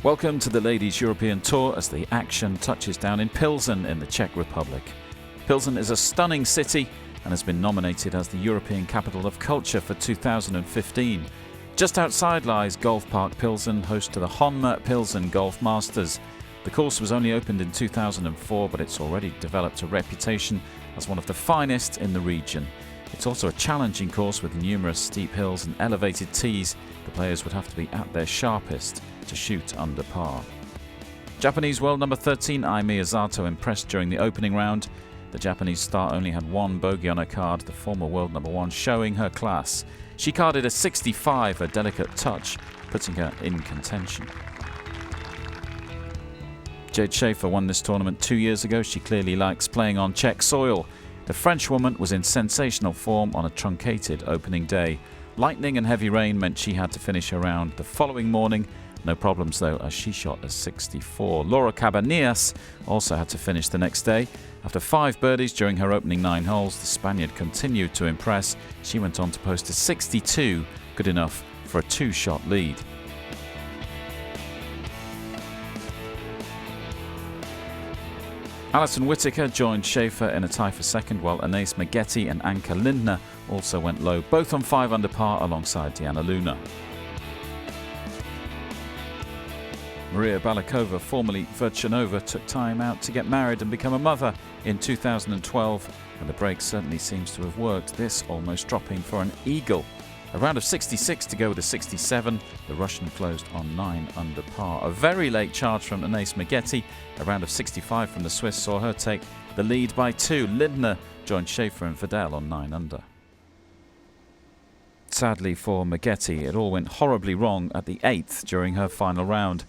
Welcome to the Ladies European Tour as the action touches down in Pilsen in the Czech Republic. Pilsen is a stunning city and has been nominated as the European Capital of Culture for 2015. Just outside lies Golf Park Plzn, host to the Honma Pilsen Golf Masters. The course was only opened in 2004, but it's already developed a reputation as one of the finest in the region. It's also a challenging course with numerous steep hills and elevated tees. The players would have to be at their sharpest to shoot under par. Japanese world number 13 Ai Miyazato impressed during the opening round. The Japanese star only had one bogey on her card, the former world number 1 showing her class. She carded a 65, a delicate touch, putting her in contention. Jade Schaeffer won this tournament 2 years ago. She clearly likes playing on Czech soil. The Frenchwoman was in sensational form on a truncated opening day. Lightning and heavy rain meant she had to finish her round the following morning. No problems though, as she shot a 64. Laura Cabanillas also had to finish the next day. After 5 birdies during her opening 9 holes, the Spaniard continued to impress. She went on to post a 62, good enough for a 2-shot lead. Allison Whitaker joined Schaeffer in a tie for second, while Anaïs Maggetti and Anker Lintner also went low, both on 5 under par alongside Diana Luna. Maria Baliokeva, formerly Virchanova, took time out to get married and become a mother in 2012, and the break certainly seems to have worked, this almost dropping for an eagle. A round of 66 to go with a 67, the Russian closed on 9 under par. A very late charge from Anaïs Maggetti, a round of 65 from the Swiss saw her take the lead by 2. Lindner joined Schaeffer and Vidal on 9 under. Sadly for Maggetti, it all went horribly wrong at the 8th during her final round.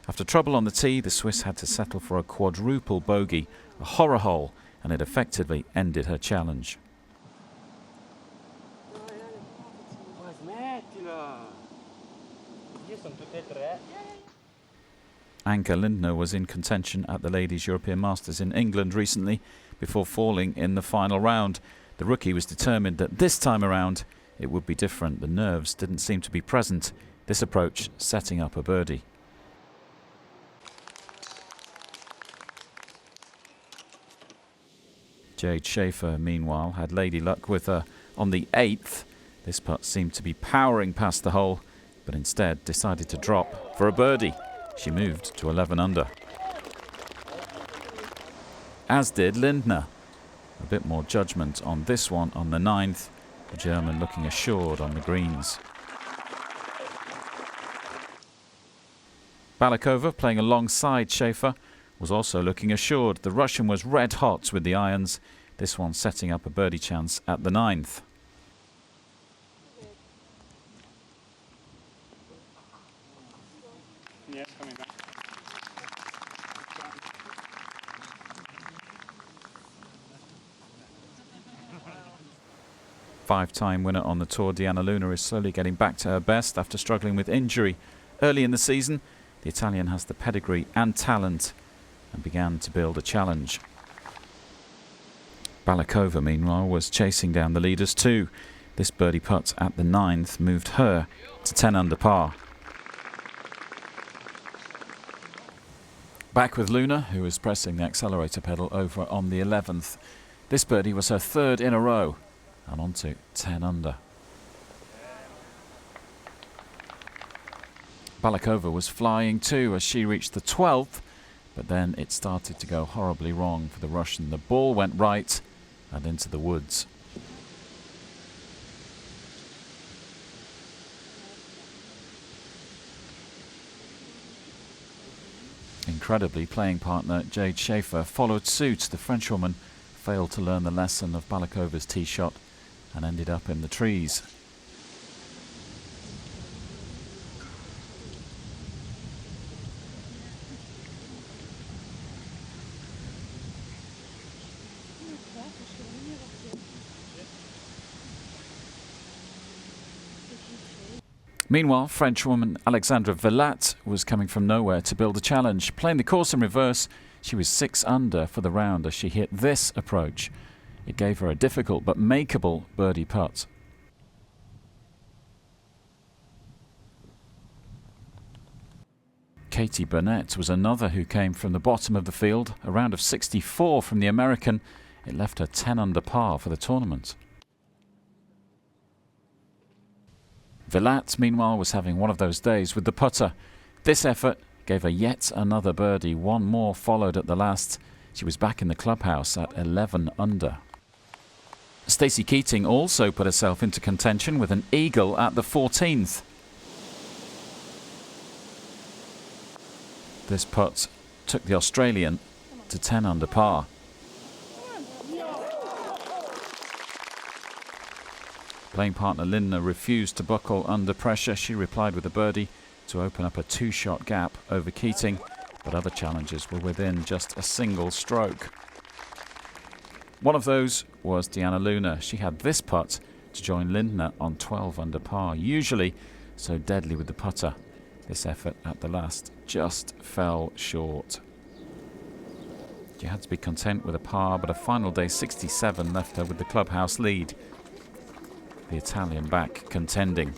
After trouble on the tee, the Swiss had to settle for a quadruple bogey, a horror hole, and it effectively ended her challenge. Anker Lintner was in contention at the Ladies European Masters in England recently before falling in the final round. The rookie was determined that this time around it would be different. The nerves didn't seem to be present, this approach setting up a birdie. Jade Schaeffer, meanwhile, had lady luck with her on the 8th. This putt seemed to be powering past the hole, but instead decided to drop for a birdie. She moved to 11 under. As did Lindner. A bit more judgment on this one on the 9th. The German looking assured on the greens. Baliokeva, playing alongside Schaeffer, was also looking assured. The Russian was red hot with the irons, this one setting up a birdie chance at the 9th. Yes, coming back. Five-time winner on the tour, Diana Luna is slowly getting back to her best after struggling with injury early in the season. The Italian has the pedigree and talent and began to build a challenge. Baliokeva, meanwhile, was chasing down the leaders too. This birdie putt at the 9th moved her to 10 under par. Back with Luna, who is pressing the accelerator pedal over on the 11th. This birdie was her 3rd in a row and on to 10 under. Baliokeva was flying too as she reached the 12th, but then it started to go horribly wrong for the Russian. The ball went right and into the woods. Incredibly, playing partner Jade Schaeffer followed suit. The Frenchwoman failed to learn the lesson of Balikova's tee shot and ended up in the trees. Meanwhile, Frenchwoman Alexandra Villatte was coming from nowhere to build a challenge. Playing the course in reverse, she was 6 under for the round as she hit this approach. It gave her a difficult but makeable birdie putt. Katie Burnett was another who came from the bottom of the field. A round of 64 from the American. It left her 10 under par for the tournament. Villatte, meanwhile, was having one of those days with the putter. This effort gave her yet another birdie. One more followed at the last. She was back in the clubhouse at 11 under. Stacey Keating also put herself into contention with an eagle at the 14th. This putt took the Australian to 10 under par. Playing partner Lindner refused to buckle under pressure. She replied with a birdie to open up a two-shot gap over Keating, but other challengers were within just a single stroke. One of those was Diana Luna. She had this putt to join Lindner on 12 under par, usually so deadly with the putter. This effort at the last just fell short. She had to be content with a par, but a final day 67 left her with the clubhouse lead. The Italian back contending.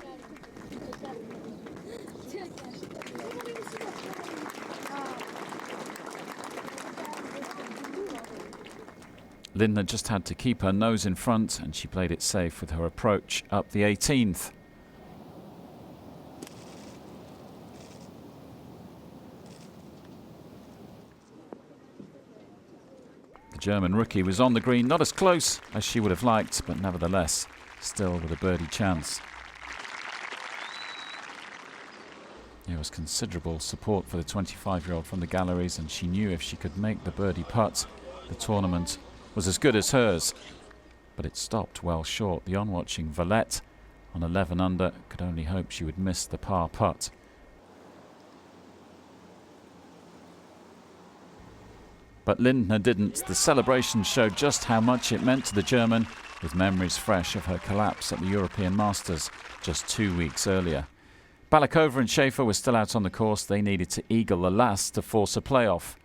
Lindner just had to keep her nose in front, and she played it safe with her approach up the 18th. The German rookie was on the green, not as close as she would have liked, but nevertheless still with a birdie chance. There was considerable support for the 25-year-old from the galleries, and she knew if she could make the birdie putt, the tournament was as good as hers. But it stopped well short. The on-watching Villatte on 11 under could only hope she would miss the par putt. But Lindner didn't. The celebration showed just how much it meant to the German, with memories fresh of her collapse at the European Masters just 2 weeks earlier. Baliokeva and Schaeffer were still out on the course. They needed to eagle the last to force a playoff.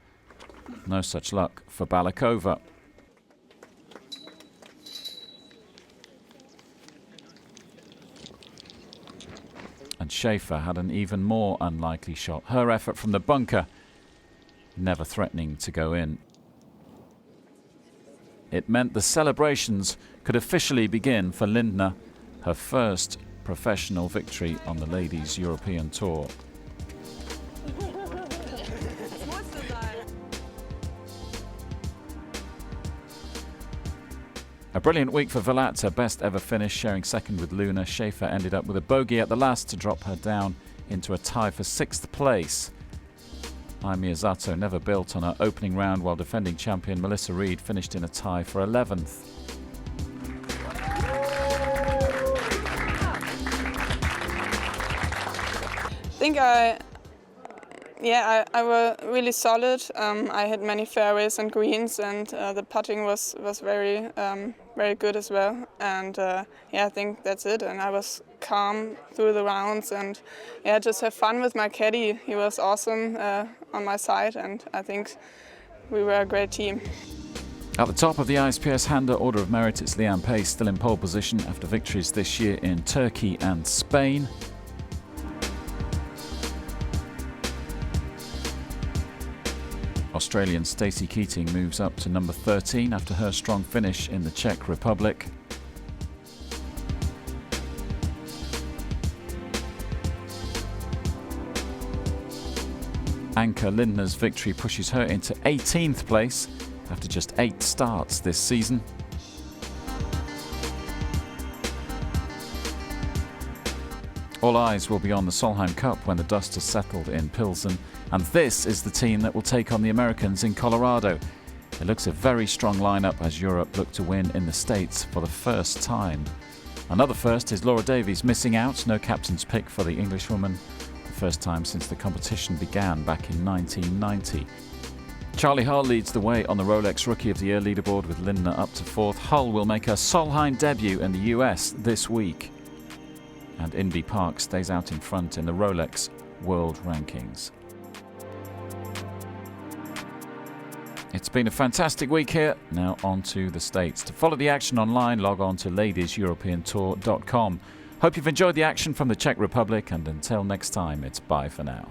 No such luck for Baliokeva. And Schaeffer had an even more unlikely shot. Her effort from the bunker never threatening to go in. It meant the celebrations could officially begin for Lindner, her first professional victory on the Ladies European Tour. A brilliant week for Villatte, her best ever finish, sharing second with Luna. Schaeffer ended up with a bogey at the last to drop her down into a tie for 6th place. Ai Miyazato never built on her opening round, while defending champion Melissa Reid finished in a tie for 11th. I was really solid. I hit many fairways and greens, and the putting was very good as well. And I think that's it. And I was calm through the rounds, and just have fun with my caddie. He was awesome on my side, and I think we were a great team. At the top of the ISPS Handa Order of Merit, it's Liane Pace still in pole position after victories this year in Turkey and Spain. Australian Stacey Keating moves up to number 13 after her strong finish in the Czech Republic. Anker Lintner's victory pushes her into 18th place after just 8 starts this season. All eyes will be on the Solheim Cup when the dust has settled in Pilsen, and this is the team that will take on the Americans in Colorado. It looks a very strong lineup as Europe look to win in the States for the first time. Another first is Laura Davies missing out, no captain's pick for the Englishwoman, the first time since the competition began back in 1990. Charlie Hull leads the way on the Rolex Rookie of the Year leaderboard with Lindner up to 4th. Hull will make her Solheim debut in the US this week. And Inbee Park stays out in front in the Rolex World Rankings. It's been a fantastic week here. Now on to the States. To follow the action online, log on to ladieseuropeantour.com. Hope you've enjoyed the action from the Czech Republic, and until next time, it's bye for now.